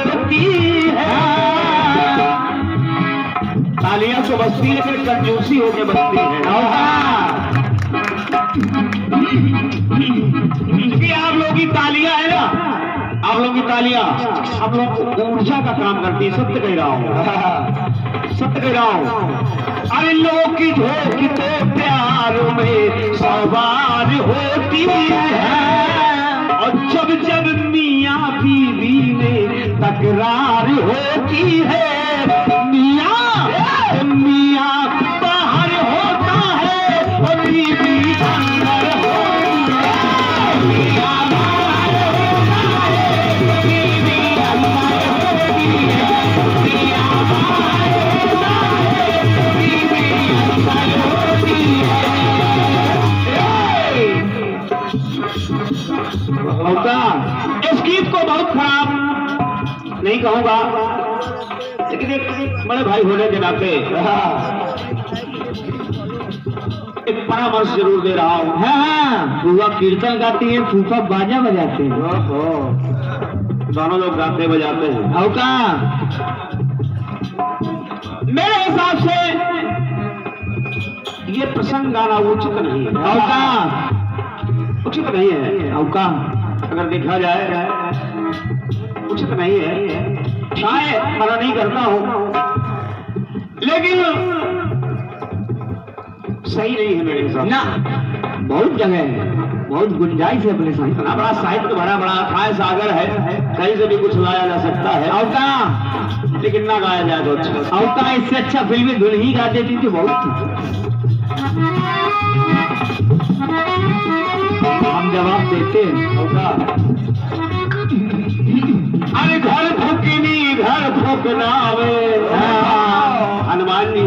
होती है। तालियां तो बजती है लेकिन कंजूसी होके बजती है। क्योंकि आप लोगों की तालियां है ना, आप लोगों की तालियां आप लोग ऊर्जा का काम करती है। सत्य कह रहा हूं, सत्य कह रहा हूं। अरे लोग की झोंकी तो प्यार में सवार होती है, और जब जब मियां बीवी में तकरार होती है, मियां मियां बाहर होता है और बीवी अंदर होती है। मियां बाहर होता है, बीवी अंदर होती है। मियां बाहर होता है, बीवी अंदर होती है। इस गीत को बहुत खराब नहीं कहूंगा, लेकिन एक बड़े भाई होने के नाते एक परामर्श जरूर दे रहा हूं। बुआ कीर्तन गाती है, फूफा बाजा बजाते हैं। दोनों लोग गाते बजाते हैं। औका मेरे हिसाब से ये प्रसंग गाना उचित नहीं है। औका उचित नहीं है। औका अगर देखा जाए उचित नहीं है। शायद मना नहीं करता हूं, लेकिन सही नहीं है मेरे हिसाब ना। बहुत जगह है, बहुत गुंजाइश है अपने साथ। इतना बड़ा साहित्य भरा बड़ा अथाह सागर है, कहीं से भी कुछ लाया जा सकता है। औका लेकिन ना गाया जाए तो अच्छा। औका इससे अच्छा फिल्मी धुन ही गा देती थी बहुत। हम जवाब देते हैं। अरे घर फुकनी घर फुकनावे। हनुमान जी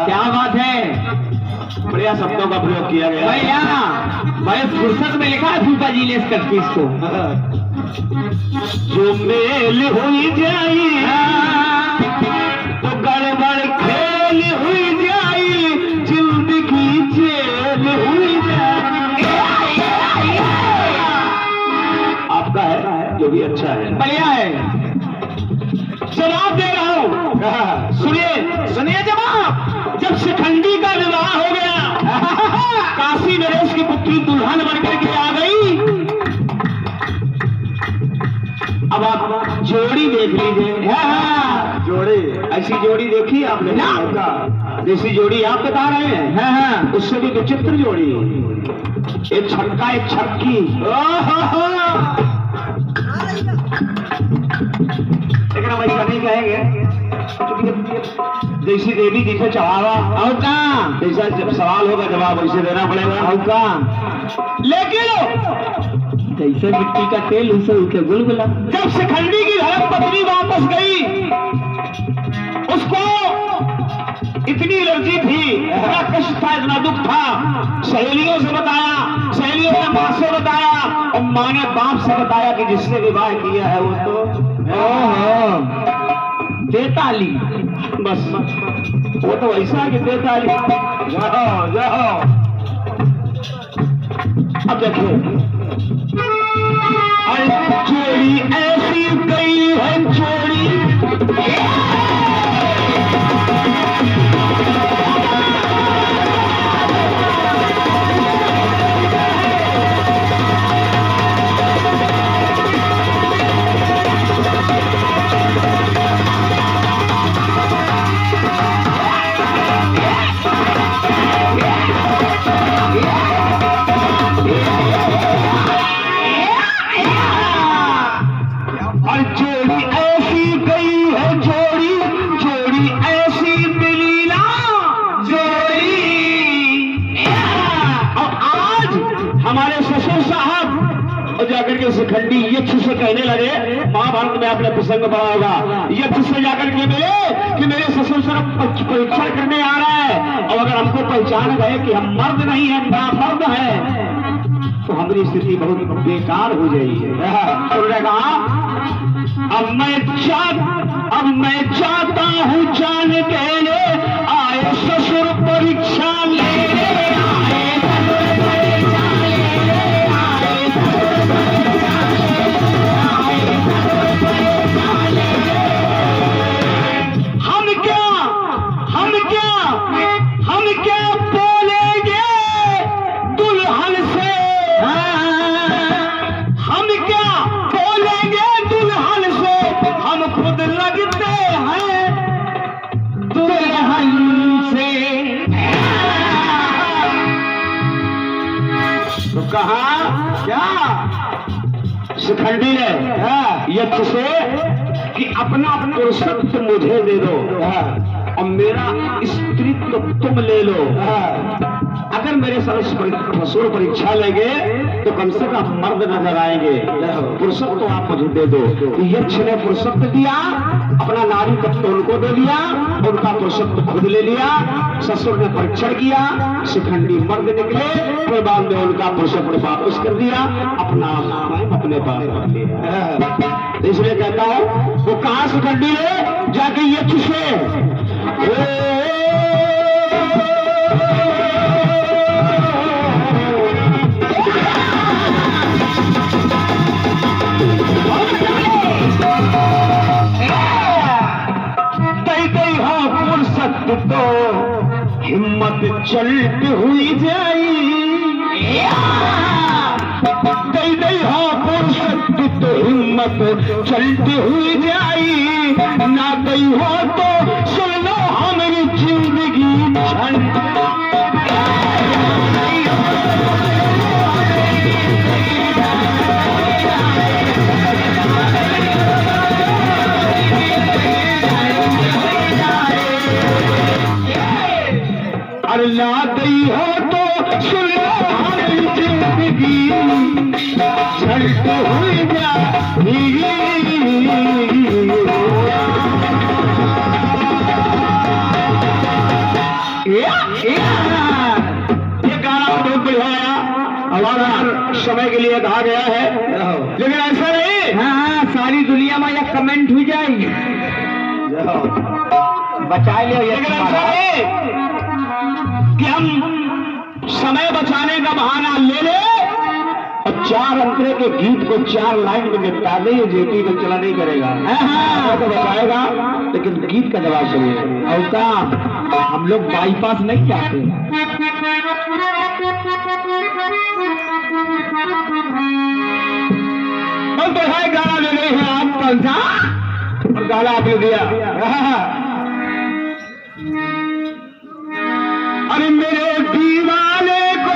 क्या बात है, बढ़िया शब्दों का प्रयोग किया गया। भैया भाई फुर्सत में लिखा है फूफा जी ने इस कटपीस को। जो मेल हुई जाई तो गड़बड़ खेल हुई जाई, जिंदगी जेल हुई जाई। आपका है जो भी अच्छा है, बढ़िया है। जवाब दे रहा हूं, सुनिए सुनिए जवाब। जब शिखंडी का विवाह हो गया, काशी नरेश की पुत्री दुल्हन बनकर के आ गई। अब आप जोड़ी देख लीजिए। जोड़ी ऐसी जोड़ी देखी आपने? जैसी जोड़ी आप बता रहे हैं, उससे भी विचित्र जोड़ी। एक छक्का एक छक्की। लेकिन हम ऐसा नहीं कहेंगे, जैसी देवी जिसे चढ़ावा औका, जैसा जब सवाल होगा जवाब वैसे देना पड़ेगा। औका लेकिन जैसे मिट्टी का तेल उसे उठे गुलगुला। जब शिखंडी की धर्म पत्नी वापस गई, उसको इतनी एलर्जी थी, इतना कष्ट था, इतना दुख था। सहेलियों से बताया, सहेलियों ने माँ से बताया, और माँ ने बाप से बताया कि जिससे विवाह किया है वो तो देताली। बस वो तो ऐसा है कि देताली। जाओ जाओ। अब देखो, अरे जोड़ी ऐसी गई है जोड़ी। शिखंडी यक्ष से कहने लगे, महाभारत में आपने प्रसंग पढ़ा होगा, यक्ष से जाकर के मिले कि मेरे ससुर सर परीक्षण करने आ रहा है, और अगर हमको पहचान गए कि हम मर्द नहीं है, बड़ा मर्द है, तो हमारी स्थिति बहुत बेकार हो जाएगी। उन्होंने कहा अब मैं चाहता हूँ जान के लिए आए ससुर परीक्षा लेने आए। शिखंडी ने यक्ष से कि अपना पुरुषत्व मुझे दे दो और मेरा स्त्रीत्व तुम ले लो। अगर मेरे ससुर परीक्षा लेंगे तो कम से कम मर्द नजर आएंगे, पुरुषत्व तो आप मुझे दे दो। यक्ष ने पुरुषत्व दिया, अपना नारी तत्व उनको दे दिया, उनका पुरुषत्व खुद ले लिया। ससुर ने परीक्षण किया, शिखंडी मर्द निकले, फिर बाद में उनका पुरुषत्व वापस कर दिया, अपना अपने पास रख लिया। इसलिए कहता हूं वो कहां शिखंडी है, जाके यक्ष से तो हिम्मत चलती हुई जाई, दई हो पुरुषत्व तो हिम्मत चलती हुई जाई, ना दई हो तो सुन लो हमारी जिंदगी छन। अरे ना दई हो तो सुन लो हमारी जिंदगी चलती हुई जाई। ये गाना बहुत बढ़िया आया, हमारा समय के लिए कहा गया है, लेकिन ऐसा नहीं। हाँ, सारी दुनिया में यह कमेंट हुई जाएगी, बचा लियो। लेकिन ऐसा नहीं कि हम समय बचाने का बहाना ले ले और 4 अंतरे के गीत को 4 लाइन में निपटा दे, ये जेपी में चला नहीं करेगा। तो बचाएगा, लेकिन गीत का जवाब सुनिए। औका हम लोग बाईपास नहीं चाहते। हम तो है गाना ले रहे हैं आप, कौन सा और गाना आपने दिया। अरे मेरे दीवाने को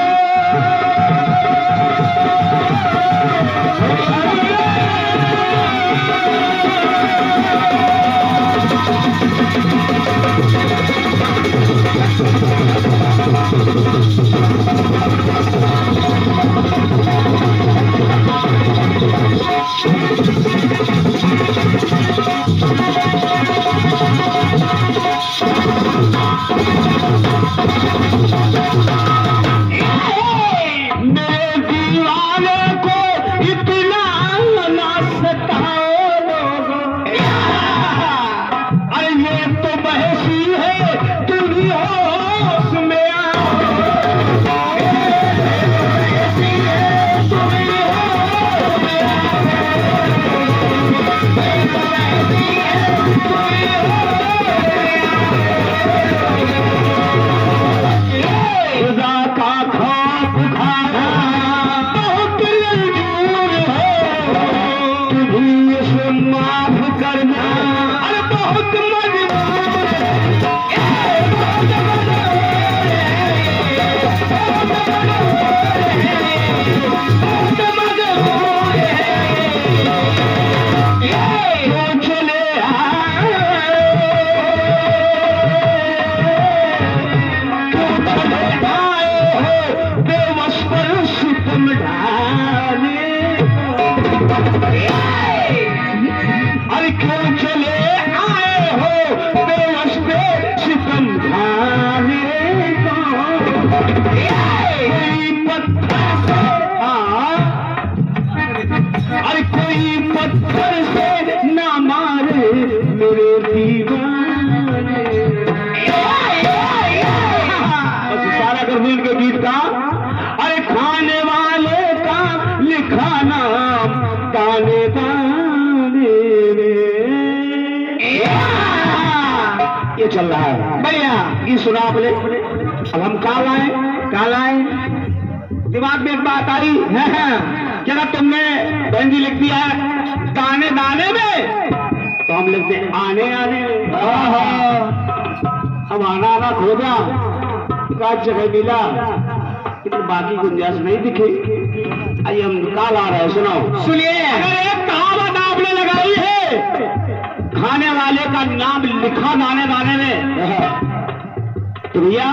चल रहा है बढ़िया। ये सुना आपने, अब हम काल आए दिमाग में एक बात आई है, क्या तुमने बहन जी लिख दिया है दाने दाने में, तो हम लिखते आने आने। अब आना आना खोजा, एक जगह मिला, लेकिन बाकी गुंजाइश नहीं दिखी। आइए हम काल आ रहे हैं, सुनो सुनिए। अगर एक कहावत आपने लगाई है, खाने वाले का नाम लिखा दाने दाने में, तो भैया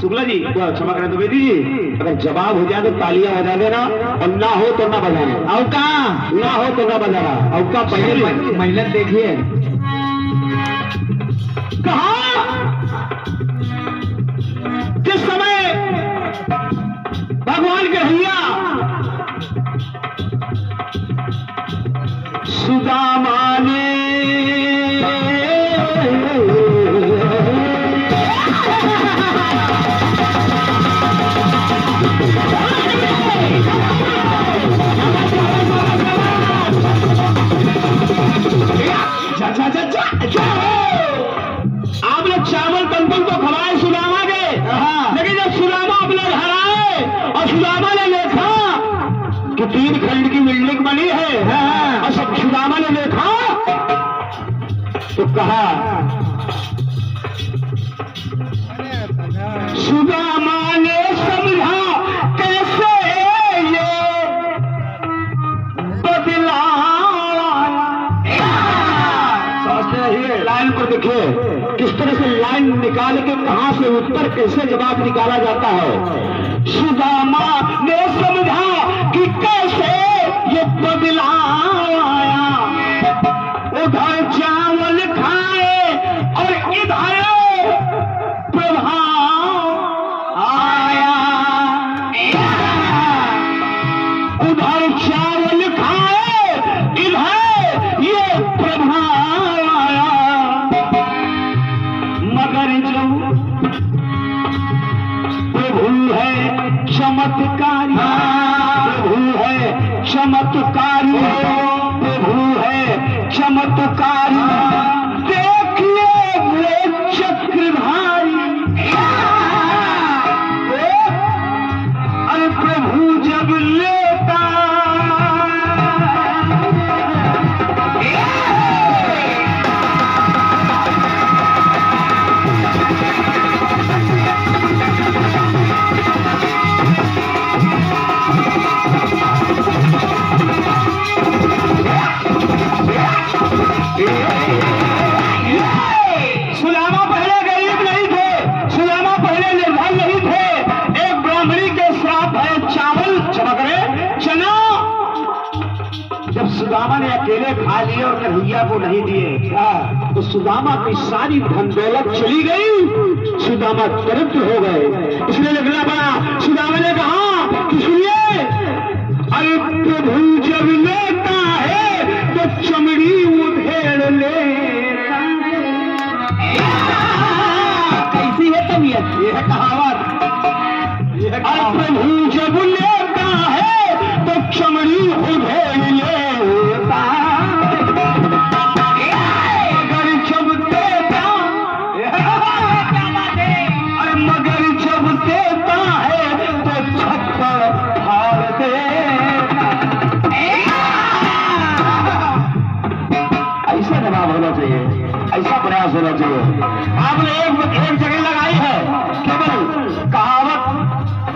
शुक्ला जी क्षमा करें तो बेटी जी, अगर जवाब हो जाए तो तालियां बजा देना, और ना हो तो ना बजाना। औका ना हो तो ना बजाना। औका पहले मेहनत देखिए। कहा किस समय भगवान के भैया सुदामा ने आप लोग चावल कंपन को खवाए सुदामा के, लेकिन जब सुदामा अपने घर आए और सुदामा ने देखा कि 3 खंड की बिल्डिंग बनी है, और सब सुदामा ने देखा तो कहा, सुदामा ने समझा कैसे ये लाइन को देखिए किस तरह से लाइन निकाल के कहां से उत्तर कैसे जवाब निकाला जाता है। सुदामा ने समझा कि कैसे ये बदलाव आया, उधर चावल खाए और इधर प्रभाव आया, उधर चावल खाए इधर ये प्रभाव आया, मगर जो प्रभु है चमत्कारी, प्रभु है चमत्कारी, प्रभु है चमत्कारी, देखिए वो चक्रधारी, अरे प्रभु जब लेता सुदामा पहले गरीब नहीं थे, सुदामा पहले निर्धन नहीं थे। एक ब्राह्मणी के श्राप है चावल चमकरे चना, जब सुदामा ने अकेले खा लिए और कन्हैया को नहीं दिए तो सुदामा की सारी धन दौलत चली गई, सुदामा दरिद्र हो गए। इसलिए लिखना पड़ा। सुदामा ने कहा कि सुनिए, अरे प्रभु जब लेता है तो चमड़ी उधेड़ लेता है। कैसी है तबीयत? यह कहावत, अरे प्रभु जब लेता है तो चमड़ी उधेड़ लेता है, मगर जब देता, अरे मगर जब देता है तो छप्पड़ फाड़ देता। ऐसा जवाब होना चाहिए, ऐसा प्रयास होना चाहिए। आपने एक जगह लगाई है, केवल कहावत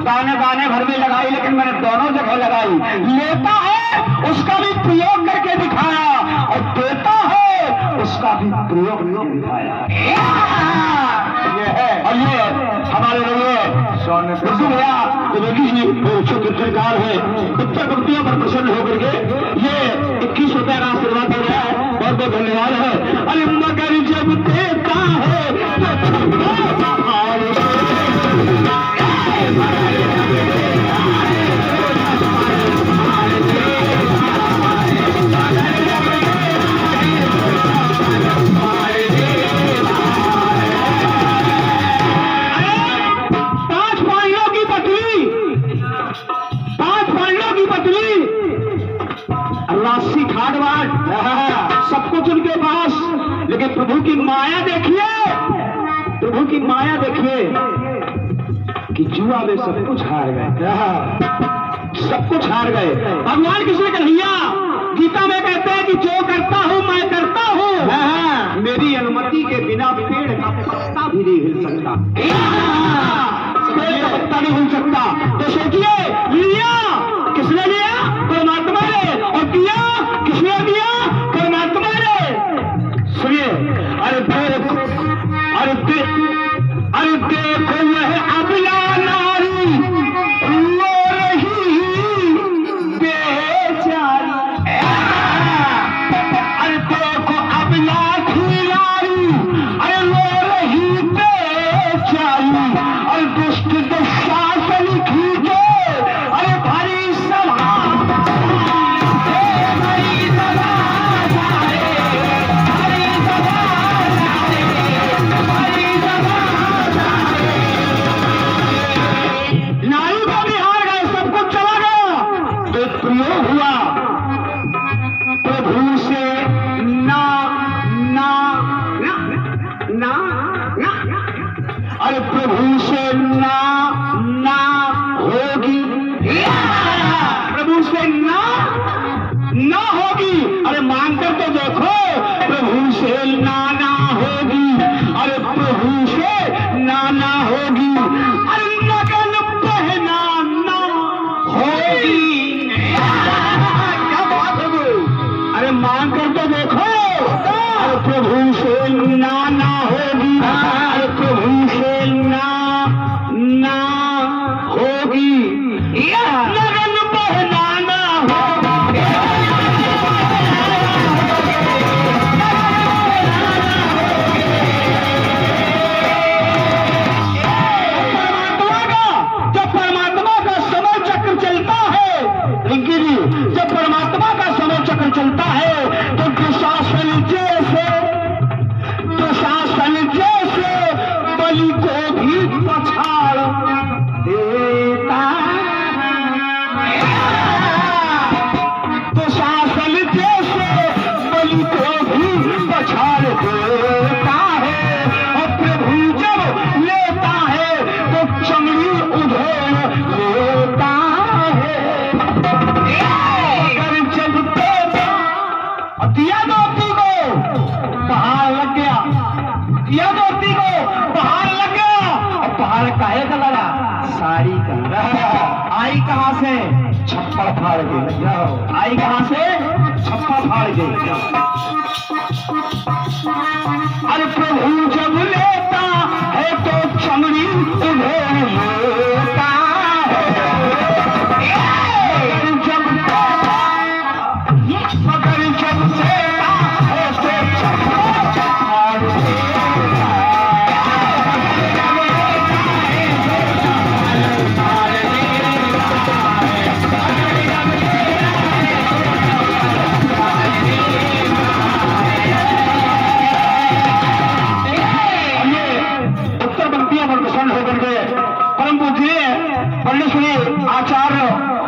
गाने गाने भर में लगाई, लेकिन मैंने दोनों जगह लगाई। लेता है उसका भी प्रयोग करके दिखाया, और देता है उसका भी प्रयोग करके दिखाया। ये है, और ये हमारे लिए भैया विवेकी जी जो कीर्तनकार है, उत्तर पंक्तियों पर प्रसन्न होकर के ये 21 रुपए का आशीर्वाद दे रहा है, बहुत बहुत धन्यवाद है। अरे मगर जब देता है राशि ठाट बाट सब कुछ उनके पास, लेकिन प्रभु की माया देखिए, प्रभु की माया देखिए कि जुआ में सब कुछ हार गए, सब कुछ हार गए। भगवान कृष्ण कन्हैया गीता में कहते हैं कि जो करता हूं मैं करता हूं, मेरी अनुमति के बिना पेड़ का पत्ता भी नहीं हिल सकता, पेड़ का पत्ता नहीं हिल सकता। तो सोचिए लिया किसने लिया? है और दिया किसने दिया? परमात्मा ने। सुनिए, अरे देखो, अरे देखो यह अबला नारी रो रही बेचारी। अरे देखो अबला की नारी, अरे रो रही बेचारी। और दुष्ट दुशासन खींचे, अरे भारी सभा, नारी को भी हार गए, सब कुछ चला गया। तो प्रयोग हुआ प्रभु से ना ना ना ना ना, अरे प्रभु से ना ना होगी, प्रभु से ना ना होगी। अरे मानकर तो देखो, प्रभु से ना ना होगी, अरे प्रभु से ना ना होगी। अरे लगन पहना ना होगी। क्या बात है? अरे मानकर तो देखो, अरे प्रभु से ना ना होगी, अरे प्रभु से ना ना होगी। लगन पहनाना होगी। जब परमात्मा का समय चक्र चलता है, रिंकी जी, जब परमात्मा का समय चक्र चलता है तो दुशासन जैसे बलि को भी पछाड़ देता। दुशासन जैसे बलि को भी पछाड़ देता है। और प्रभु जब लेता है तो चमड़ी उधेड़ लेता है। अगर जब दिया मोती को पहाड़ लग गया, दिया मोती को पहाड़ लग गया। और पहाड़ काहे का लगा? साड़ी का। आई कहां से? छप्पर फाड़ के। आई कहां से? छप्पर फाड़ के। अरे प्रभु जब लेता है तो चमड़ी उधेड़ लेता है। मगर जब लेता है तो छप्पर फाड़ देता है। परम पूज्य पंडित श्री आचार्य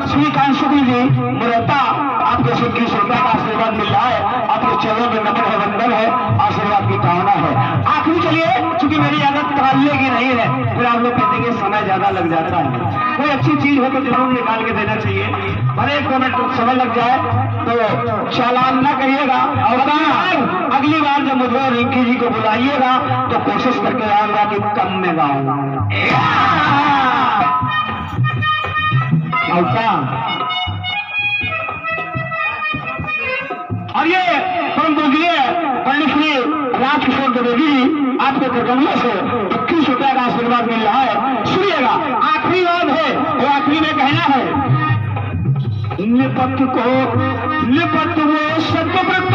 श्रीकांत शुक्ल जी मुरैता, आपको 21 रुपया का आशीर्वाद मिल रहा है। आपके चरणों में नमन है, वंदन है, आशीर्वाद की कामना है। आखिरी चलिए, चूंकि मेरी आदत टालने की नहीं है, फिर आप लोग कहते हैं समय ज्यादा लग जाता है। कोई अच्छी चीज हो तो जरूर निकाल के देना चाहिए। भले 1 मिनट समय लग जाए तो चालान ना करिएगा। और अगली बार जब मुझे रिंकी जी को बुलाइएगा तो कोशिश करके आऊंगा कि कम में गाऊंगा। और ये परम पूज्य पंडित श्री राजकिशोर द्विवेदी जी, आपके करकमलों से 21 रुपया का आशीर्वाद मिल रहा है। सुनिएगा, आखिरी बात है, वो आखिरी में कहना है, निपट वो सत्यव्रत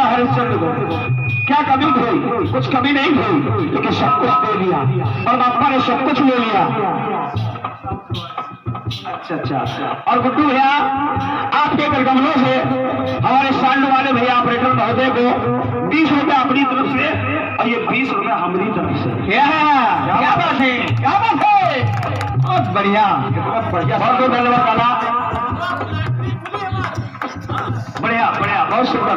हरिश्चंद्र को क्या कमी थी? कुछ कमी नहीं थी, लेकिन सब कुछ दे दिया और बापा ने सब कुछ ले लिया। अच्छा। और गुड्डू भैया, आपके करकमलों से हमारे सांड वाले भैया ऑपरेटर महोदय को 20 रुपया अपनी तरफ से और ये 20 रुपया हमारी तरफ से। क्या बात है, क्या बात है, बहुत बढ़िया, बहुत धन्यवाद काला, बढ़िया, बहुत सुंदर,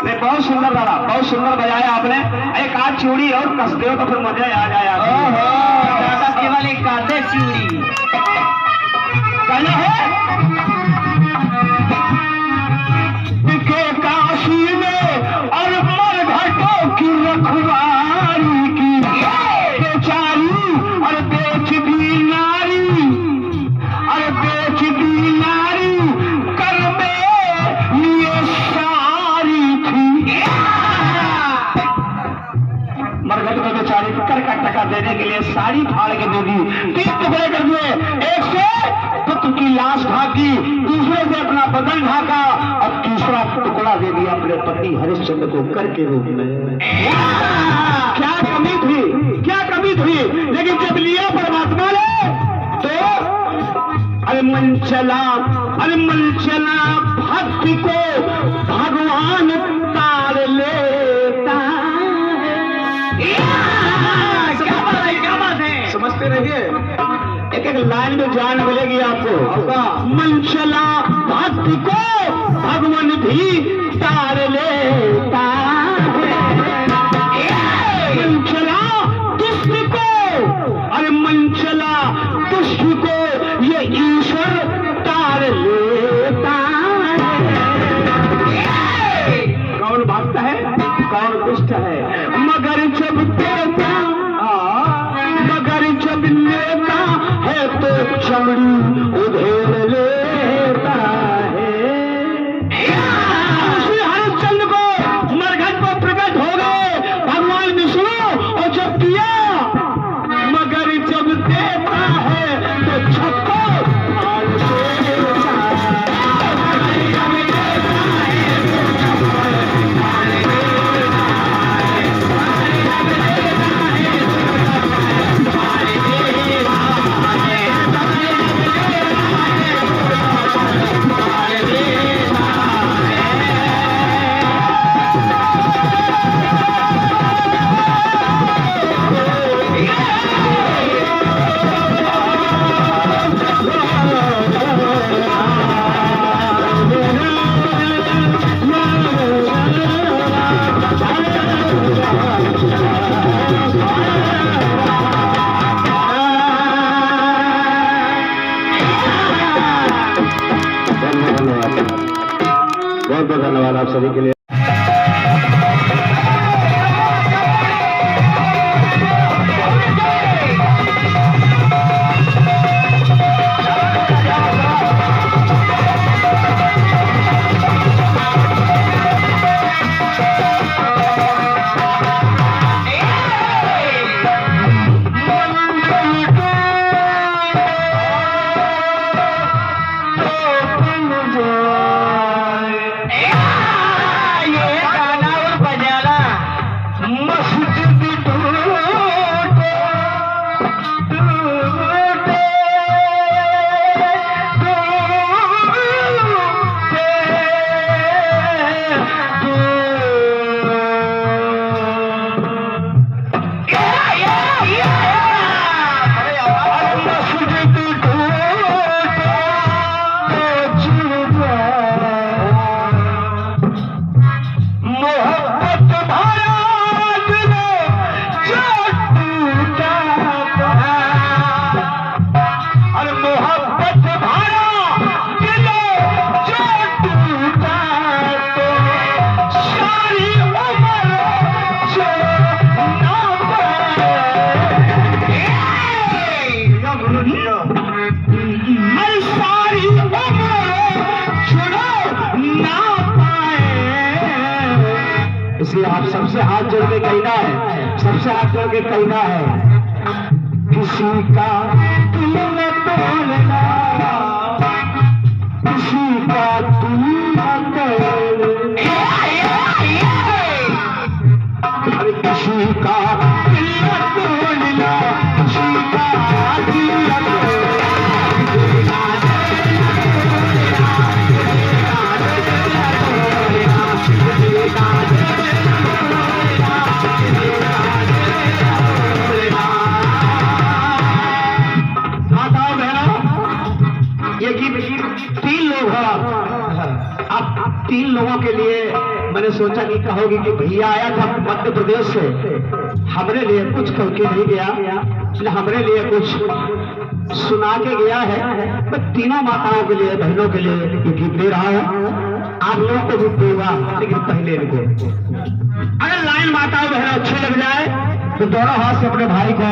नहीं बहुत सुंदर दादा, बहुत सुंदर बजाया आपने। एक आध चूड़ी और कस दो तो फिर मजा आ जाएगा। केवल एक काटे चूड़ी कहना है के काशी में और मरघटों की रखवारी की बेचारी और बेच दी नारी और बेच दी नारी कर में ये सारी थी। मरघट को बेचारी कर का टका देने के लिए साड़ी फाड़ के दे दी, 3 टुकड़े कर दिए। एक से पुत्र की लाश ढाकी, दूसरे से अपना बदन ढाका और तीसरा टुकड़ा दे दिया अपने पति हरिश्चंद्र को कर के रूप में। क्या कमी थी, क्या कमी थी, लेकिन जब लिया परमात्मा ने तो अरे मन चला भक्ति को भगवान तार लेता। क्या बात है, समझते रहिए, एक एक लाइन में जान मिलेगी आपको। मन चला भक्ति को भगवान भी तार लेता, मन चला दुष्ट को, अरे मन चला दुष्ट को ये ईश्वर तार लेता। कौन भक्त है, कौन दुष्ट है, मगर जब देता, मगर जब लेता है तो चमड़ी उधेड़ लेता है। श्री हरिश्चंद्र को मरघट पर प्रकट हो गए भगवान विष्णु, और जब दिया मगर जब देता है तो छक्को फाड़ देता है। बहुत बहुत धन्यवाद आप सभी के लिए। इसलिए आप सबसे हाथ जोड़ के कहना है, सबसे हाथ जोड़ के कहना है, किसी का दिल न तोड़ना, किसी का दिल न तोड़ना, अरे किसी का दिल न तोड़ना, किसी का दिल न तोड़ना। अब 3 लोगों के लिए मैंने सोचा कि कहोगे कि भैया आया था मध्य प्रदेश से, हमारे लिए कुछ करके नहीं गया, हमरे लिए कुछ सुना के गया है। मैं तीनों माताओं के लिए, बहनों के लिए ये गीत दे रहा हूँ। आप लोगों को भी दूंगा, लेकिन पहले इनको अगर लाइन माताओं बहनों अच्छे लग जाए तो दोनों हाथ से अपने भाई को